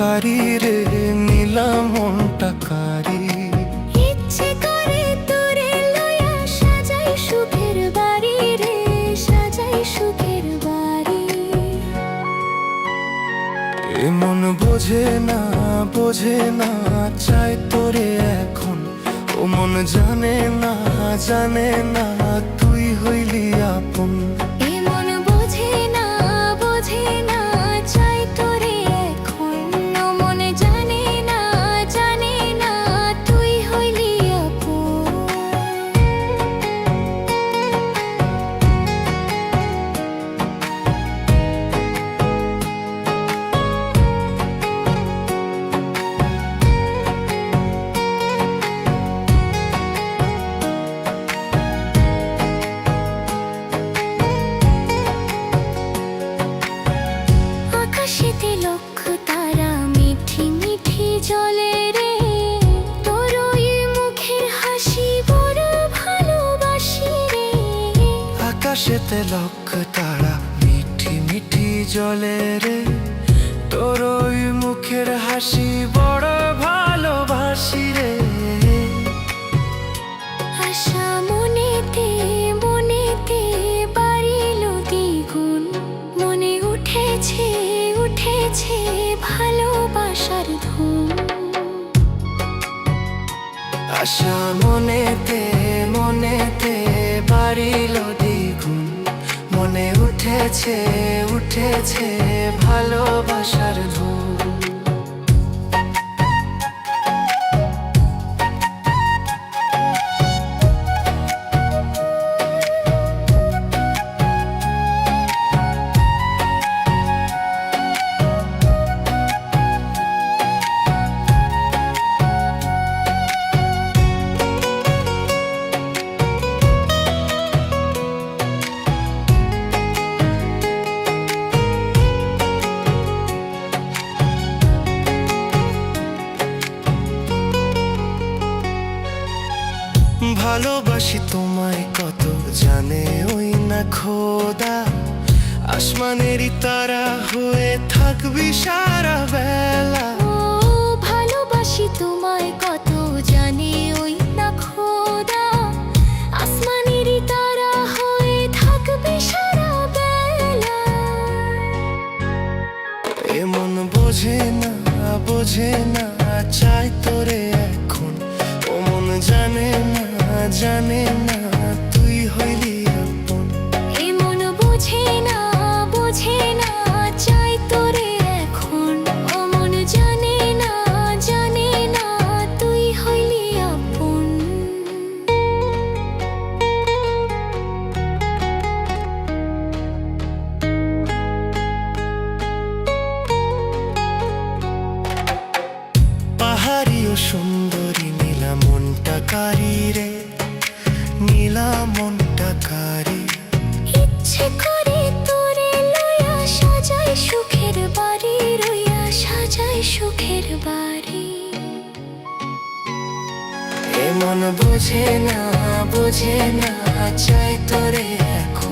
কারি রে নীলা মনটা কারি। ইচ্ছে করে তোরে লইয়া সাজাই সুখের বাড়ি রে, সাজাই সুখের বাড়ি। এ মন বোঝে না বোঝে না চাই তোরে এখন। ও মন জানে না জানে না তুই হইলি আপন। এ মন বোঝে না বোঝে না চাই তোরে এখন। ও মন জানে না জানে না তুই হইলি আপন। আকাশেতে লক্ষ তারা মিঠি মিঠি জলে রে, তোর ওই মুখের হাসি বড় ভালোবাসি রে। আকাশেতে লক্ষ তারা মিঠি মিঠি জলে রে, তোর ওই মুখের হাসি বড় ভালোবাসি রে। আশা মনেতে মনেতে বাড়িল দ্বিগুণ, মনে উঠেছে উঠেছে ভালোবাসার ধুম। আশা মনেতে মনেতে বাড়িল দ্বিগুণ, মনে উঠেছে উঠেছে ভালোবাসার ধুম। ভালোবাসি তোমায় কত জানে ওই না খোদা, আসমানেরই তারা হয়ে থাকবি সারা বেলা। ও ভালোবাসি তোমায় কত জানে ওই না খোদা, আসমানেরই তারা হয়ে থাকবে সারা বেলা। এমন বোঝে না বোঝে না চাই তোরে এখন। ও মন জানে না জানে না তুই হইলি আপন। এ মন বোঝে না বোঝে না চাই তোরে এখন। ও মন জানে না জানে না তুই হইলি আপন। পাহাড়ি ও সুন্দরী নীলা মনটা কারি রে, নীলা মনটা কারি। ইচ্ছে করে তোরে লইয়া সাজাই সুখের বাড়ি, রইয়া সাজাই সুখের বাড়ি। এ মন বোঝে না বোঝে না চাই তোরে এখন।